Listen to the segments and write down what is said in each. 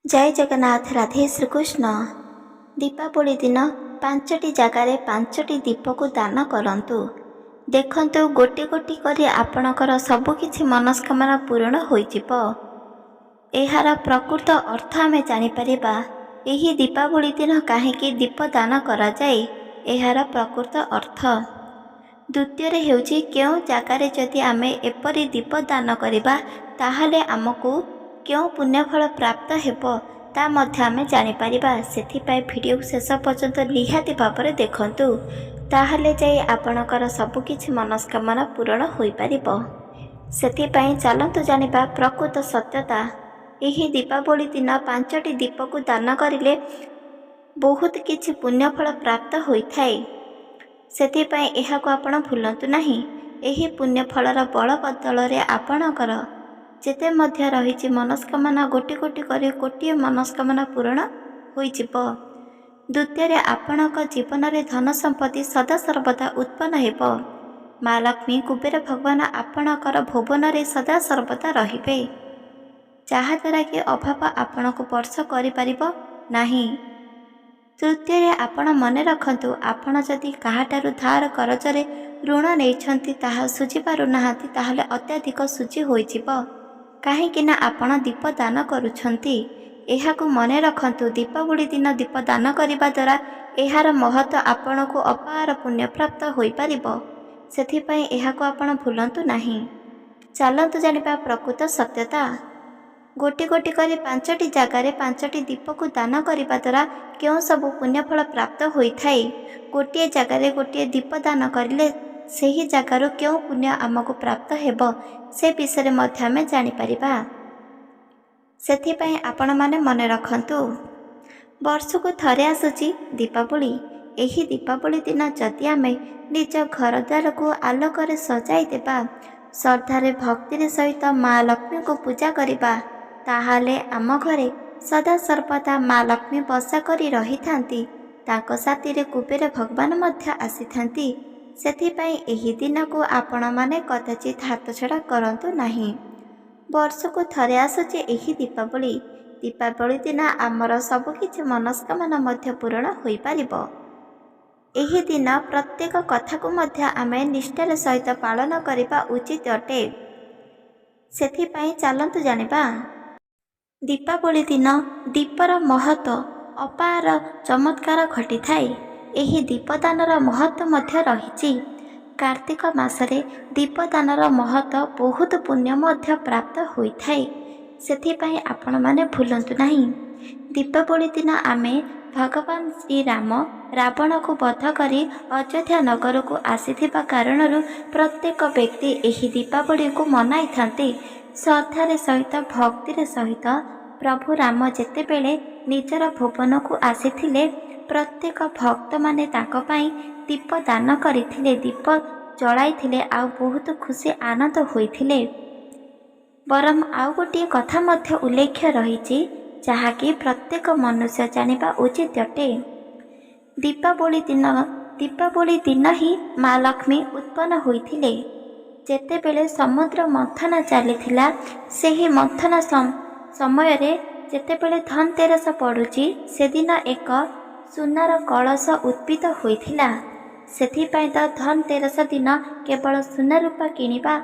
जय जगन्नाथ। राधे श्रीकृष्ण। दीपावली दिन 5टी जगार 5टी दीप को दान करंतु। देखंतु गोटी गोटी करी आपणकर सबुकिछि मनस्कामना पूर्ण होइजिब। एहार प्रकृत अर्थ आमे जानिपारिबा। एही दीपावली दिन काहेकि दीप दान करा जाए, एहार प्रकृत अर्थ। द्वितीय हेउछि केउ जगार जदि आमे एपरि दीप दान करिबा ताहाले आमको क्यों पुण्यफल प्राप्त हेबो ता मध्य आमे जानिपारिबा। सेथिपाई भिडियो शेष पर्यंत निहाती भाବରେ देखंतु, ताहाले जाई आपणकर सबुकिछि मनस्कामना पूर्ण होई पारिबो। सेथिपाई चलंतु जानिबा प्रकृत सत्यता। एही दीपावली दिन 5टी दीप को दान करिले बहुत किछि पुण्यफल प्राप्त होइथाय। सेथिपाई एहाको आपण भूलंतु नाही। एही पुण्यफलर बल बदଳରେ आपणकर जेते मध्य रहिछि मनस्कामना गोटी गोटी करी कोटिए मनस्कामना पूर्ण होइजिब। द्वितीय आपणक जीवन में धन संपत्ति सदा सर्वदा उत्पन्न हेब। माँ लक्ष्मी कुबेर भगवान आपणकर भुवन में सदा सर्वदा रहिबे, जहाद्वारा कि अभाव आपण को स्पर्श करिपारिबो नाही। तृतीय आपण मने रखंतु, आपण जदि काहाटारु धार करजरे ऋण नेइछंती ताहा सुझी पारु नाहांती ताहाले अत्याधिक सुझी होइजिब। काहेकि ना आपण दीप दान करुछंती। एहाकु मने रखंतु, दीपावली दिन दीप दान करिबा द्वारा एहार महत्व आपण को अपार पुण्य प्राप्त होई पारिबो। सेथिपाई एहाकु आपण भूलंतु नाही। चलंतु जानिबा प्रकृत सत्यता। गोटी गोटी करी 5टी जगार 5टी दीप को दान करिबा द्वारा क्यों सबु पुण्यफल प्राप्त होइथाय। गोटिए जगार गोटिए दीप दान करिले सेही जगार क्यों पुण्य आमको प्राप्त हेबो से विषय मध्य आमे जानि परिबा। सेथिपाई आपण माने मने रखंतु, वर्षको थरे आसुची दीपावली। एही दीपावली दिन जदि आमे निज घर द्वार को आलोकर सजाई देबा, श्रद्धारे भक्ति सहित माँ लक्ष्मी को पूजा करिबा, ताहाले आम घरे सदा सर्वदा माँ लक्ष्मी बसा करी रही थांती। ताको साथीरे कुबेर भगवान मध्य आसी थांती। सेथिपाई एही दिन को आपण माने कदाचित हाथ छड़ा करंतु नाही। वर्षको थरे आसुची एही दीपावली। दीपावली दिन आमर सबुकिछि मनस्कामना मध्य पूर्ण होई पारिबो। एही दिन प्रत्येक कथा को मध्य आमे निष्ठार सहित पालन करिबा उचित अटे। सेथिपाई चलंतु जानिबा। दीपावली दिन दीपर महत्व अपार चमत्कार घटी थाए। एही दीपदानर महत्व मध्य रहिछि। कार्तिक मासरे दीपदानर महत्व बहुत पुण्य मध्य प्राप्त होइथाए। सेथिपाई आपण माने भूलंतु नाही। दीपावली दिन आमे भगवान श्री राम रावण को वध करी अयोध्या नगर को आसीथिबा कारणरू प्रत्येक व्यक्ति एही दीपावली को मनाई थांते। श्रद्धारे सहित भक्तिर सहित प्रभु राम जेतेबेले निजर भुवन को आसीथिले, प्रत्येक भक्त माने ताको पाई दीप दान करिथिले, दीप जलाइथिले, आ बहुत खुशी आनंद होइथिले। बरम आउ गोटे कथा मध्य उल्लेख रहिछि, जहाँकि प्रत्येक मनुष्य जानिबा उचित अटे। दीपावली दिन ही माँ लक्ष्मी उत्पन्न होइथिले। जेतेबेले समुद्र मंथन चलीथिला, सेही मंथन समय रे जेतेबेले धनतेरस पड़ुची, सेदिन एक सुनार कलश उत्पित होइथिला। सेथिपाई तो धनतेरस दिन केवल सुना रूपा किनिबा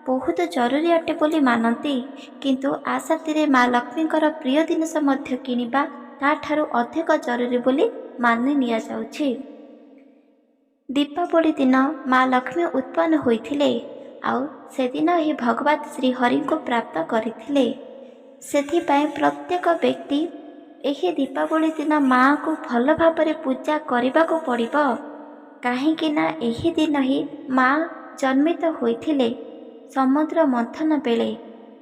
बहुत जरूरी अटे बोली मानती, किंतु आसातीरे माँ लक्ष्मीकर प्रिय जिनिस मध्य किनिबा ताठारु अधिक जरूरी बोली मानि निया जाउछि। दीपावली दिन माँ लक्ष्मी उत्पन्न होइथिले, आउ सेदिन ही भगवान श्री हरि को प्राप्त करिथिले। सेथिपाई प्रत्येक व्यक्ति एही दीपावली दिन माँ को भल भाବରେ पूजा करने को पड़िबो। काहेकि ना एही दिन ही माँ जन्मित होइथिले समुद्र मंथन बेले।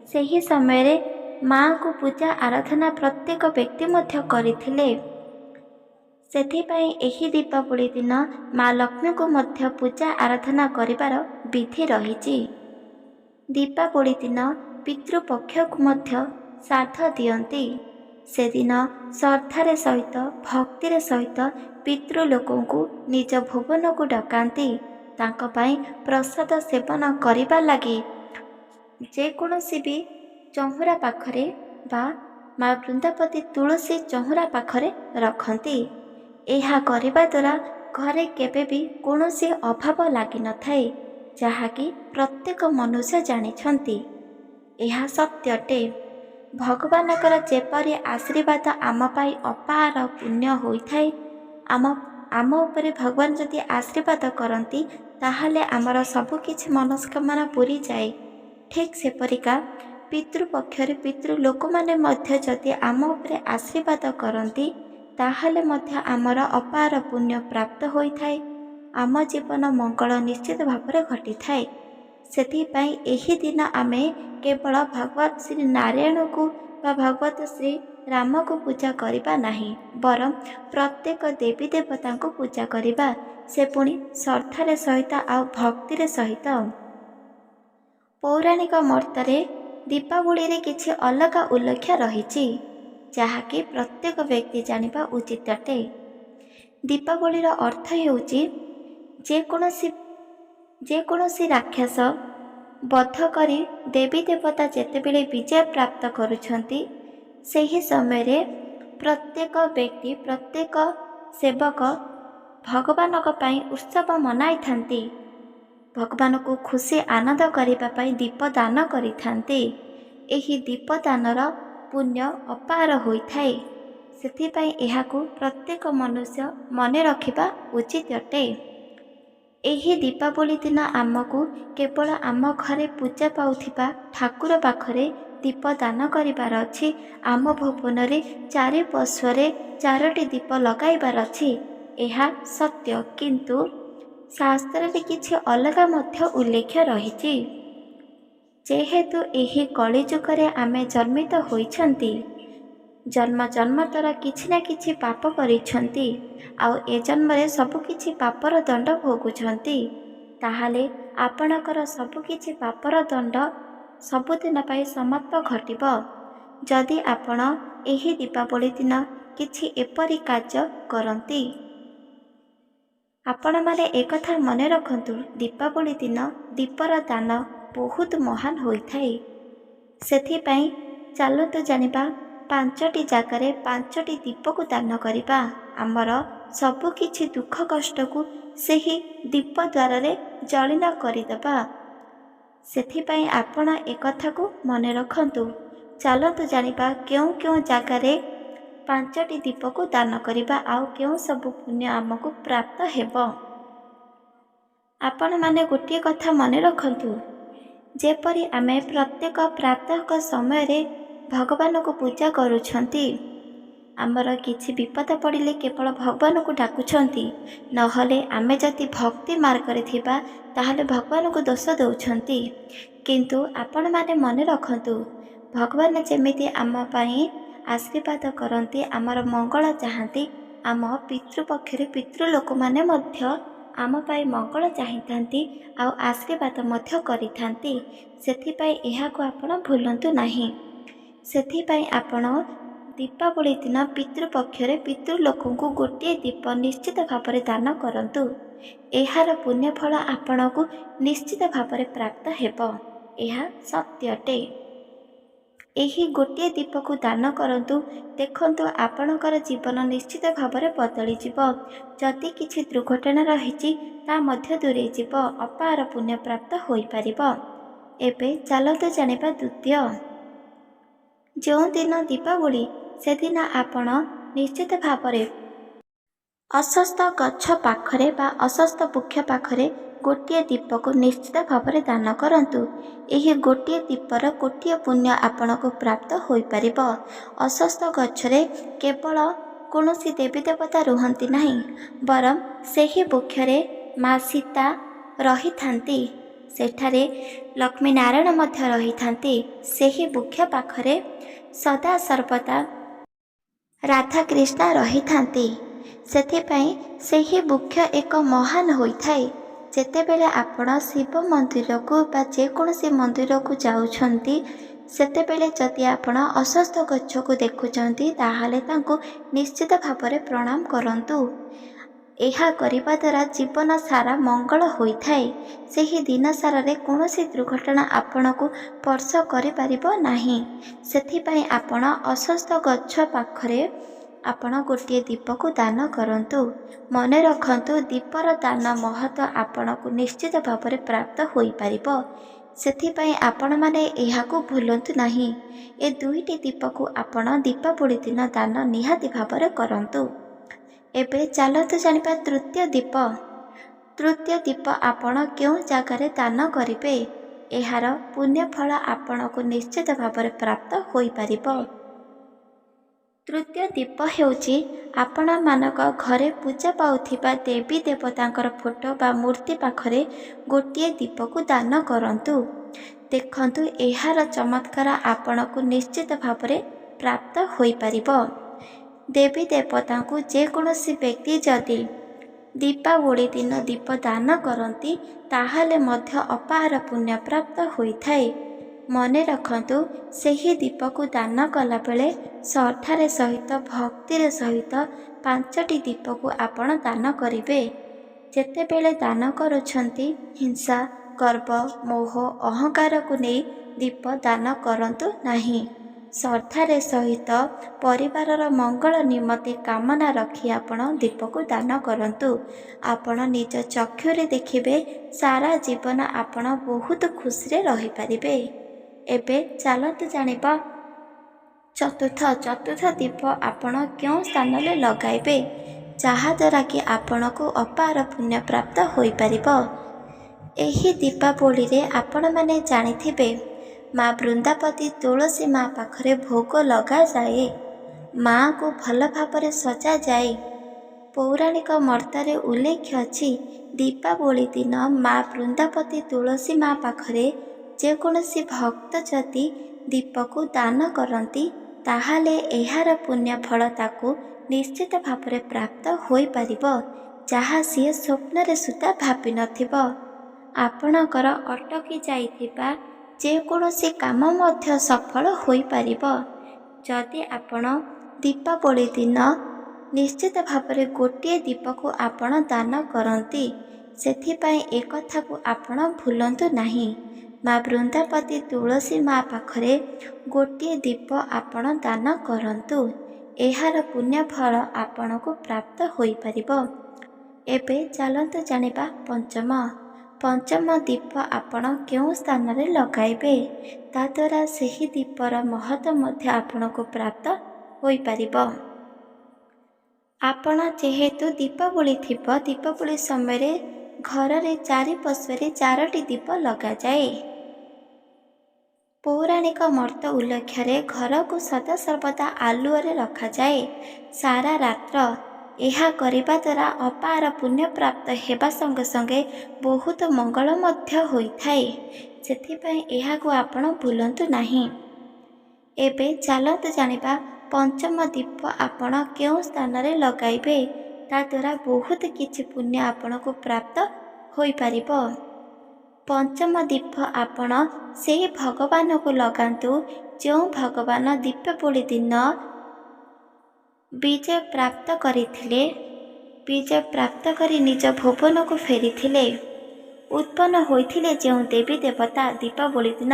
सेही समय रे माँ को पूजा आराधना प्रत्येक व्यक्ति मध्य करिथिले। सेथिपाई एही दीपावली दिन माँ लक्ष्मी को मध्य पूजा आराधना करिबार विधि रहिछि। दीपावली दिन पितृपक्ष को मध्य श्राद्ध दियंती। सेदिन श्रद्धारे सहित भक्तिर सहित पितृलोकों को निज भुवन को डकांती। तांको पाई प्रसाद सेवन करिबा लागि जेकोसी भी चहुरा पाखरे बा ମା ବୃନ୍ଦାବତୀ ତୁଳସୀ ଚଉଁରା ପାଖରେ ରଖନ୍ତି। ଏହା କରିବା ଦ୍ୱାରା ଘରେ କେବେ ବି କୌଣସି ଅଭାବ ଲାଗିନଥାଏ, ଯାହାକି ପ୍ରତ୍ୟେକ ମନୁଷ୍ୟ ଜାଣିଛନ୍ତି। ଏହା ସତ୍ୟ ଅଟେ। ଭଗବାନଙ୍କର ଯେପରି ଆଶୀର୍ବାଦ ଆମ ପାଇଁ ଅପାର ପୁଣ୍ୟ ହୋଇଥାଏ, ଆମ ଉପରେ ଭଗବାନ ଯଦି ଆଶୀର୍ବାଦ କରନ୍ତି ତାହେଲେ ଆମର ସବୁକିଛି ମନସ୍କାମନା ପୂରିଯାଏ। ଠିକ୍ ସେପରିକା ପିତୃପକ୍ଷରେ ପିତୃ ଲୋକମାନେ ମଧ୍ୟ ଯଦି ଆମ ଉପରେ ଆଶୀର୍ବାଦ କରନ୍ତି ତାହେଲେ ମଧ୍ୟ ଆମର ଅପାର ପୁଣ୍ୟ ପ୍ରାପ୍ତ ହୋଇଥାଏ। ଆମ ଜୀବନ ମଙ୍ଗଳ ନିଶ୍ଚିତ ଭାବରେ ଘଟିଥାଏ। ସେଥିପାଇଁ ଏହି ଦିନ ଆମେ କେବଳ ଭଗବାନ ଶ୍ରୀ ନାରାୟଣକୁ ବା ଭଗବତ ଶ୍ରୀ ରାମକୁ ପୂଜା କରିବା ନାହିଁ, ବରଂ ପ୍ରତ୍ୟେକ ଦେବୀ ଦେବତାଙ୍କୁ ପୂଜା କରିବା, ସେ ପୁଣି ଶ୍ରଦ୍ଧାରେ ସହିତ ଆଉ ଭକ୍ତିରେ ସହିତ। ପୌରାଣିକ ମତରେ ଦୀପାବଳିରେ କିଛି ଅଲଗା ଉଲ୍ଲେଖ ରହିଛି, ଯାହାକି ପ୍ରତ୍ୟେକ ବ୍ୟକ୍ତି ଜାଣିବା ଉଚିତ ଅଟେ। ଦୀପାବଳିର ଅର୍ଥ ହେଉଛି ଯେକୌଣସି ରାକ୍ଷସ ବଧ କରି ଦେବୀ ଦେବତା ଯେତେବେଳେ ବିଜୟ ପ୍ରାପ୍ତ କରୁଛନ୍ତି, ସେହି ସମୟରେ ପ୍ରତ୍ୟେକ ବ୍ୟକ୍ତି ପ୍ରତ୍ୟେକ ସେବକ ଭଗବାନଙ୍କ ପାଇଁ ଉତ୍ସବ ମନାଇଥାନ୍ତି। ଭଗବାନଙ୍କୁ ଖୁସି ଆନନ୍ଦ କରିବା ପାଇଁ ଦୀପ ଦାନ କରିଥାନ୍ତି। ଏହି ଦୀପଦାନର ପୁଣ୍ୟ ଅପାର ହୋଇଥାଏ। ସେଥିପାଇଁ ଏହାକୁ ପ୍ରତ୍ୟେକ ମନୁଷ୍ୟ ମନେ ରଖିବା ଉଚିତ ଅଟେ। ଏହି ଦୀପାବଳି ଦିନ ଆମକୁ କେବଳ ଆମ ଘରେ ପୂଜା ପାଉଥିବା ଠାକୁର ପାଖରେ ଦୀପ ଦାନ କରିବାର ଅଛି। ଆମ ଭୁବନରେ ଚାରିପାର୍ଶ୍ୱରେ 4ଟି ଦୀପ ଲଗାଇବାର ଅଛି। ଏହା ସତ୍ୟ, କିନ୍ତୁ ଶାସ୍ତ୍ରରେ କିଛି ଅଲଗା ମଧ୍ୟ ଉଲ୍ଲେଖ ରହିଛି। ଯେହେତୁ ଏହି କଳିଯୁଗରେ ଆମେ ଜନ୍ମିତ ହୋଇଛନ୍ତି, ଜନ୍ମ ଜନ୍ମାନ୍ତର କିଛି ନା କିଛି ପାପ କରିଛନ୍ତି, ଆଉ ଏ ଜନ୍ମରେ ସବୁକିଛି ପାପର ଦଣ୍ଡ ଭୋଗୁଛନ୍ତି, ତାହେଲେ ଆପଣଙ୍କର ସବୁକିଛି ପାପର ଦଣ୍ଡ ସବୁଦିନ ପାଇଁ ସମାପ୍ତ ଘଟିବ ଯଦି ଆପଣ ଏହି ଦୀପାବଳି ଦିନ କିଛି ଏପରି କାର୍ଯ୍ୟ କରନ୍ତି। ଆପଣମାନେ ଏକଥା ମନେ ରଖନ୍ତୁ, ଦୀପାବଳି ଦିନ ଦୀପର ଦାନ ବହୁତ ମହାନ ହୋଇଥାଏ। ସେଥିପାଇଁ ଚାଲନ୍ତୁ ଜାଣିବା 5ଟି ଜାଗାରେ 5ଟି ଦୀପକୁ ଦାନ କରିବା। ଆମର ସବୁକିଛି ଦୁଃଖ କଷ୍ଟକୁ ସେହି ଦୀପ ଦ୍ୱାରରେ ଜଳିନ କରିଦେବା। ସେଥିପାଇଁ ଆପଣ ଏକଥାକୁ ମନେ ରଖନ୍ତୁ। ଚାଲନ୍ତୁ ଜାଣିବା କେଉଁ କେଉଁ ଜାଗାରେ 5ଟି ଦୀପକୁ ଦାନ କରିବା, ଆଉ କେଉଁ ସବୁ ପୁଣ୍ୟ ଆମକୁ ପ୍ରାପ୍ତ ହେବ। ଆପଣମାନେ ଗୋଟିଏ କଥା ମନେ ରଖନ୍ତୁ, ଯେପରି ଆମେ ପ୍ରତ୍ୟେକ ପ୍ରାତଃ ସମୟରେ ଭଗବାନଙ୍କୁ ପୂଜା କରୁଛନ୍ତି, ଆମର କିଛି ବିପଦ ପଡ଼ିଲେ କେବଳ ଭଗବାନଙ୍କୁ ଡାକୁଛନ୍ତି, ନହେଲେ ଆମେ ଯଦି ଭକ୍ତି ମାର୍ଗରେ ଥିବା ତାହେଲେ ଭଗବାନଙ୍କୁ ଦୋଷ ଦେଉଛନ୍ତି। କିନ୍ତୁ ଆପଣମାନେ ମନେ ରଖନ୍ତୁ, ଭଗବାନ ଯେମିତି ଆମ ପାଇଁ ଆଶୀର୍ବାଦ କରନ୍ତି, ଆମର ମଙ୍ଗଳ ଚାହାନ୍ତି, ଆମ ପିତୃପକ୍ଷରେ ପିତୃ ଲୋକମାନେ ମଧ୍ୟ ଆମ ପାଇଁ ମଙ୍ଗଳ ଚାହିଁଥାନ୍ତି ଆଉ ଆଶୀର୍ବାଦ ମଧ୍ୟ କରିଥାନ୍ତି। ସେଥିପାଇଁ ଏହାକୁ ଆପଣ ଭୁଲନ୍ତୁ ନାହିଁ। ସେଥିପାଇଁ ଆପଣ ଦୀପାବଳି ଦିନ ପିତୃପକ୍ଷରେ ପିତୃ ଲୋକଙ୍କୁ ଗୋଟିଏ ଦୀପ ନିଶ୍ଚିତ ଭାବରେ ଦାନ କରନ୍ତୁ। ଏହାର ପୁଣ୍ୟଫଳ ଆପଣଙ୍କୁ ନିଶ୍ଚିତ ଭାବରେ ପ୍ରାପ୍ତ ହେବ। ଏହା ସତ୍ୟ ଅଟେ। ଏହି ଗୋଟିଏ ଦୀପକୁ ଦାନ କରନ୍ତୁ, ଦେଖନ୍ତୁ ଆପଣଙ୍କର ଜୀବନ ନିଶ୍ଚିତ ଭାବରେ ବଦଳିଯିବ। ଯଦି କିଛି ଦୁର୍ଘଟଣା ରହିଛି ତା ମଧ୍ୟ ଦୂରେଇଯିବ, ଅପାର ପୁଣ୍ୟ ପ୍ରାପ୍ତ ହୋଇପାରିବ। ଏବେ ଚାଲନ୍ତୁ ଜାଣିବା ଦ୍ୱିତୀୟ। ଯେଉଁଦିନ ଦୀପାବଳି ସେଦିନ ଆପଣ ନିଶ୍ଚିତ ଭାବରେ ଅଶ୍ୱତ୍ଥ ଗଛ ପାଖରେ ବା ଅଶ୍ୱତ୍ଥ ବୃକ୍ଷ ପାଖରେ ଗୋଟିଏ ଦୀପକୁ ନିଶ୍ଚିତ ଭାବରେ ଦାନ କରନ୍ତୁ। ଏହି ଗୋଟିଏ ଦୀପର କୋଟିଏ ପୁଣ୍ୟ ଆପଣଙ୍କୁ ପ୍ରାପ୍ତ ହୋଇପାରିବ। ଅଶ୍ୱତ୍ଥ ଗଛରେ କେବଳ କୌଣସି ଦେବୀ ଦେବତା ରୁହନ୍ତି ନାହିଁ, ବରଂ ସେହି ବୃକ୍ଷରେ ମା ସୀତା ରହିଥାନ୍ତି। ସେଠାରେ ଲକ୍ଷ୍ମୀ ନାରାୟଣ ମଧ୍ୟ ରହିଥାନ୍ତି। ସେହି ବୃକ୍ଷ ପାଖରେ ସଦା ସର୍ବଦା ରାଧାକୃଷ୍ଣ ରହିଥାନ୍ତି। ସେଥିପାଇଁ ସେହି ବୃକ୍ଷ ଏକ ମହାନ ହୋଇଥାଏ। ଯେତେବେଳେ ଆପଣ ଶିବ ମନ୍ଦିରକୁ ବା ଯେକୌଣସି ମନ୍ଦିରକୁ ଯାଉଛନ୍ତି, ସେତେବେଳେ ଯଦି ଆପଣ ଅଶ୍ୱତ୍ଥ ଗଛକୁ ଦେଖୁଛନ୍ତି ତାହେଲେ ତାଙ୍କୁ ନିଶ୍ଚିତ ଭାବରେ ପ୍ରଣାମ କରନ୍ତୁ। ଏହା କରିବା ଦ୍ୱାରା ଜୀବନ ସାରା ମଙ୍ଗଳ ହୋଇଥାଏ। ସେହି ଦିନ ସାରାରେ କୌଣସି ଦୁର୍ଘଟଣା ଆପଣଙ୍କୁ ସ୍ପର୍ଶ କରିପାରିବ ନାହିଁ। ସେଥିପାଇଁ ଆପଣ ଅଶ୍ୱତ୍ଥ ଗଛ ପାଖରେ ଆପଣ ଗୋଟିଏ ଦୀପକୁ ଦାନ କରନ୍ତୁ। ମନେ ରଖନ୍ତୁ, ଦୀପର ଦାନ ମହତ୍ଵ ଆପଣଙ୍କୁ ନିଶ୍ଚିତ ଭାବରେ ପ୍ରାପ୍ତ ହୋଇପାରିବ। ସେଥିପାଇଁ ଆପଣମାନେ ଏହାକୁ ଭୁଲନ୍ତୁ ନାହିଁ। ଏ ଦୁଇଟି ଦୀପକୁ ଆପଣ ଦୀପାବଳି ଦିନ ଦାନ ନିହାତି ଭାବରେ କରନ୍ତୁ। ଏବେ ଚାଲନ୍ତୁ ଜାଣିବା ତୃତୀୟ ଦୀପ। ତୃତୀୟ ଦୀପ ଆପଣ କେଉଁ ଜାଗାରେ ଦାନ କରିବେ? ଏହାର ପୁଣ୍ୟ ଫଳ ଆପଣଙ୍କୁ ନିଶ୍ଚିତ ଭାବରେ ପ୍ରାପ୍ତ ହୋଇପାରିବ। ତୃତୀୟ ଦୀପ ହେଉଛି ଆପଣମାନଙ୍କ ଘରେ ପୂଜା ପାଉଥିବା ଦେବୀ ଦେବତାଙ୍କର ଫଟୋ ବା ମୂର୍ତ୍ତି ପାଖରେ ଗୋଟିଏ ଦୀପକୁ ଦାନ କରନ୍ତୁ। ଦେଖନ୍ତୁ, ଏହାର ଚମତ୍କାର ଆପଣଙ୍କୁ ନିଶ୍ଚିତ ଭାବରେ ପ୍ରାପ୍ତ ହୋଇପାରିବ। ଦେବୀ ଦେବତାଙ୍କୁ ଯେକୌଣସି ବ୍ୟକ୍ତି ଯଦି ଦୀପାବଳି ଦିନ ଦୀପ ଦାନ କରନ୍ତି, ତାହେଲେ ମଧ୍ୟ ଅପାର ପୁଣ୍ୟ ପ୍ରାପ୍ତ ହୋଇଥାଏ। ମନେ ରଖନ୍ତୁ, ସେହି ଦୀପକୁ ଦାନ କଲାବେଳେ ଶ୍ରଦ୍ଧାର ସହିତ ଭକ୍ତିର ସହିତ 5ଟି ଦୀପକୁ ଆପଣ ଦାନ କରିବେ। ଯେତେବେଳେ ଦାନ କରୁଛନ୍ତି, ହିଂସା, ଗର୍ବ, ମୋହ, ଅହଙ୍କାରକୁ ନେଇ ଦୀପ ଦାନ କରନ୍ତୁ ନାହିଁ। ଶ୍ରଦ୍ଧାର ସହିତ ପରିବାରର ମଙ୍ଗଳ ନିମନ୍ତେ କାମନା ରଖି ଆପଣ ଦୀପକୁ ଦାନ କରନ୍ତୁ। ଆପଣ ନିଜ ଚକ୍ଷୁରେ ଦେଖିବେ, ସାରା ଜୀବନ ଆପଣ ବହୁତ ଖୁସିରେ ରହିପାରିବେ। ଏବେ ଚାଲନ୍ତୁ ଜାଣିବା ଚତୁର୍ଥ ଦୀପ ଆପଣ କେଉଁ ସ୍ଥାନରେ ଲଗାଇବେ, ଯାହାଦ୍ୱାରା କି ଆପଣଙ୍କୁ ଅପାର ପୁଣ୍ୟ ପ୍ରାପ୍ତ ହୋଇପାରିବ। ଏହି ଦୀପାବଳିରେ ଆପଣମାନେ ଜାଣିଥିବେ, ମା ବୃନ୍ଦାବତୀ ତୁଳସୀ ମା ପାଖରେ ଭୋଗ ଲଗାଯାଏ। ମାଙ୍କୁ ଭଲ ଭାବରେ ସଜାଯାଏ। ପୌରାଣିକ ମତରେ ଉଲ୍ଲେଖ ଅଛି, ଦୀପାବଳି ଦିନ ମା ବୃନ୍ଦାବତୀ ତୁଳସୀ ମା ପାଖରେ ଯେକୌଣସି ଭକ୍ତ ଯଦି ଦୀପକୁ ଦାନ କରନ୍ତି, ତାହେଲେ ଏହାର ପୁଣ୍ୟ ଫଳ ତାକୁ ନିଶ୍ଚିତ ଭାବରେ ପ୍ରାପ୍ତ ହୋଇପାରିବ, ଯାହା ସିଏ ସ୍ୱପ୍ନରେ ସୁଦ୍ଧା ଭାବିନଥିବ। ଆପଣଙ୍କର ଅଟକି ଯାଇଥିବା ଯେକୌଣସି କାମ ମଧ୍ୟ ସଫଳ ହୋଇପାରିବ, ଯଦି ଆପଣ ଦୀପାବଳି ଦିନ ନିଶ୍ଚିତ ଭାବରେ ଗୋଟିଏ ଦୀପକୁ ଆପଣ ଦାନ କରନ୍ତି। ସେଥିପାଇଁ ଏକଥାକୁ ଆପଣ ଭୁଲନ୍ତୁ ନାହିଁ। ମା ବୃନ୍ଦାବତୀ ତୁଳସୀ ମା ପାଖରେ ଗୋଟିଏ ଦୀପ ଆପଣ ଦାନ କରନ୍ତୁ। ଏହାର ପୁଣ୍ୟ ଫଳ ଆପଣଙ୍କୁ ପ୍ରାପ୍ତ ହୋଇପାରିବ। ଏବେ ଚାଲନ୍ତୁ ଜାଣିବା ପଞ୍ଚମ ଦୀପ ଆପଣ କେଉଁ ସ୍ଥାନରେ ଲଗାଇବେ, ତାଦ୍ୱାରା ସେହି ଦୀପର ମହତ୍ଵ ମଧ୍ୟ ଆପଣଙ୍କୁ ପ୍ରାପ୍ତ ହୋଇପାରିବ। ଆପଣ ଯେହେତୁ ଦୀପାବଳି ଥିବ, ଦୀପାବଳି ସମୟରେ ଘରରେ ଚାରିପାର୍ଶ୍ୱରେ 4ଟି ଦୀପ ଲଗାଯାଏ। ପୌରାଣିକ ମତ ଉଲ୍ଲେଖରେ ଘରକୁ ସଦାସର୍ବଦା ଆଲୁଅରେ ରଖାଯାଏ ସାରା ରାତ୍ର। ଏହା କରିବା ଦ୍ୱାରା ଅପାର ପୁଣ୍ୟ ପ୍ରାପ୍ତ ହେବା ସଙ୍ଗେ ସଙ୍ଗେ ବହୁତ ମଙ୍ଗଳ ମଧ୍ୟ ହୋଇଥାଏ। ସେଥିପାଇଁ ଏହାକୁ ଆପଣ ଭୁଲନ୍ତୁ ନାହିଁ। ଏବେ ଚାଲନ୍ତୁ ଜାଣିବା ପଞ୍ଚମ ଦୀପ ଆପଣ କେଉଁ ସ୍ଥାନରେ ଲଗାଇବେ, ତାଦ୍ୱାରା ବହୁତ କିଛି ପୁଣ୍ୟ ଆପଣଙ୍କୁ ପ୍ରାପ୍ତ ହୋଇପାରିବ। ପଞ୍ଚମ ଦୀପ ଆପଣ ସେହି ଭଗବାନଙ୍କୁ ଲଗାନ୍ତୁ, ଯେଉଁ ଭଗବାନ ଦୀପାବଳି ଦିନ ବିଜୟ ପ୍ରାପ୍ତ କରିଥିଲେ। ବିଜୟ ପ୍ରାପ୍ତ କରି ନିଜ ଭୁବନକୁ ଫେରିଥିଲେ। ଉତ୍ପନ୍ନ ହୋଇଥିଲେ ଯେଉଁ ଦେବୀ ଦେବତା ଦୀପାବଳି ଦିନ,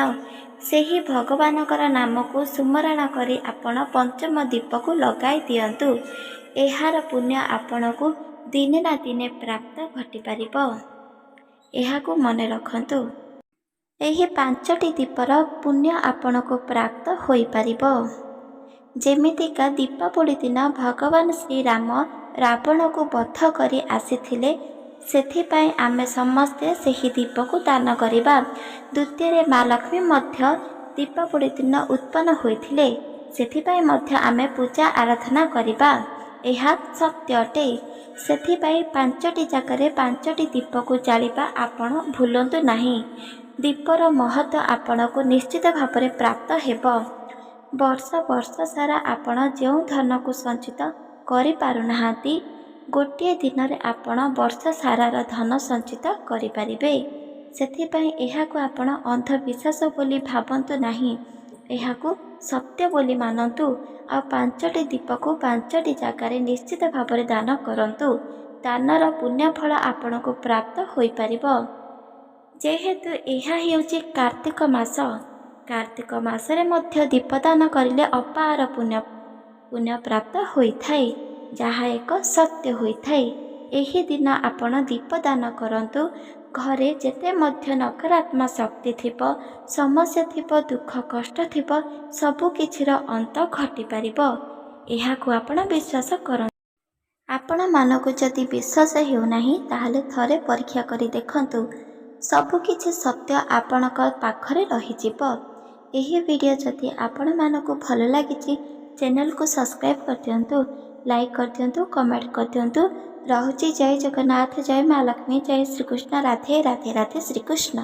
ସେହି ଭଗବାନଙ୍କର ନାମକୁ ସ୍ମରଣ କରି ଆପଣ ପଞ୍ଚମ ଦୀପକୁ ଲଗାଇ ଦିଅନ୍ତୁ। ଏହାର ପୁଣ୍ୟ ଆପଣଙ୍କୁ ଦିନେ ନା ଦିନେ ପ୍ରାପ୍ତ ଘଟିପାରିବ। ଏହାକୁ ମନେ ରଖନ୍ତୁ। ଏହି 5ଟି ଦୀପର ପୁଣ୍ୟ ଆପଣଙ୍କୁ ପ୍ରାପ୍ତ ହୋଇପାରିବ। ଯେମିତିକା ଦୀପାବଳି ଦିନ ଭଗବାନ ଶ୍ରୀରାମ ରାବଣକୁ ବଧ କରି ଆସିଥିଲେ, ସେଥିପାଇଁ ଆମେ ସମସ୍ତେ ସେହି ଦୀପକୁ ଦାନ କରିବା। ଦ୍ୱିତୀୟରେ ମା ଲକ୍ଷ୍ମୀ ମଧ୍ୟ ଦୀପାବଳି ଦିନ ଉତ୍ପନ୍ନ ହୋଇଥିଲେ, ସେଥିପାଇଁ ମଧ୍ୟ ଆମେ ପୂଜା ଆରାଧନା କରିବା। ଏହା ସତ୍ୟ ଅଟେ। ସେଥିପାଇଁ 5ଟି ଜାଗାରେ 5ଟି ଦୀପକୁ ଜାଳିବା ଆପଣ ଭୁଲନ୍ତୁ ନାହିଁ। ଦୀପର ମହତ୍ଵ ଆପଣଙ୍କୁ ନିଶ୍ଚିତ ଭାବରେ ପ୍ରାପ୍ତ ହେବ। ବର୍ଷ ସାରା ଆପଣ ଯେଉଁ ଧନକୁ ସଞ୍ଚିତ କରିପାରୁନାହାନ୍ତି, ଗୋଟିଏ ଦିନରେ ଆପଣ ବର୍ଷ ସାରାର ଧନ ସଞ୍ଚିତ କରିପାରିବେ। ସେଥିପାଇଁ ଏହାକୁ ଆପଣ ଅନ୍ଧବିଶ୍ୱାସ ବୋଲି ଭାବନ୍ତୁ ନାହିଁ, ଏହାକୁ ସତ୍ୟ ବୋଲି ମାନନ୍ତୁ। ଆଉ 5ଟି ଦୀପକୁ 5ଟି ଜାଗାରେ ନିଶ୍ଚିତ ଭାବରେ ଦାନ କରନ୍ତୁ। ଦାନର ପୁଣ୍ୟଫଳ ଆପଣଙ୍କୁ ପ୍ରାପ୍ତ ହୋଇପାରିବ। ଯେହେତୁ ଏହା ହେଉଛି କାର୍ତ୍ତିକ ମାସ, କାର୍ତ୍ତିକ ମାସରେ ମଧ୍ୟ ଦୀପଦାନ କରିଲେ ଅପାର ପୁଣ୍ୟ ପ୍ରାପ୍ତ ହୋଇଥାଏ, ଯାହା ଏକ ସତ୍ୟ ହୋଇଥାଏ। ଏହି ଦିନ ଆପଣ ଦୀପଦାନ କରନ୍ତୁ। ଘରେ ଯେତେ ମଧ୍ୟ ନକାରାତ୍ମକ ଶକ୍ତି ଥିବ, ସମସ୍ୟା ଥିବ, ଦୁଃଖ କଷ୍ଟ ଥିବ, ସବୁକିଛିର ଅନ୍ତ ଘଟିପାରିବ। ଏହାକୁ ଆପଣ ବିଶ୍ୱାସ କରନ୍ତୁ। ଆପଣମାନଙ୍କୁ ଯଦି ବିଶ୍ୱାସ ହେଉନାହିଁ ତାହେଲେ ଥରେ ପରୀକ୍ଷା କରି ଦେଖନ୍ତୁ। ସବୁକିଛି ସତ୍ୟ ଆପଣଙ୍କ ପାଖରେ ରହିଯିବ। ଏହି ଭିଡ଼ିଓ ଯଦି ଆପଣମାନଙ୍କୁ ଭଲ ଲାଗିଛି ଚ୍ୟାନେଲକୁ ସବସ୍କ୍ରାଇବ୍ କରିଦିଅନ୍ତୁ, ଲାଇକ୍ କରିଦିଅନ୍ତୁ, କମେଣ୍ଟ କରିଦିଅନ୍ତୁ। ରହୁଛି। ଜୟ ଜଗନ୍ନାଥ, ଜୟ ମା ଲକ୍ଷ୍ମୀ, ଜୟ ଶ୍ରୀକୃଷ୍ଣ, ରାଧେ ରାଧେ ରାଧେ ଶ୍ରୀକୃଷ୍ଣ।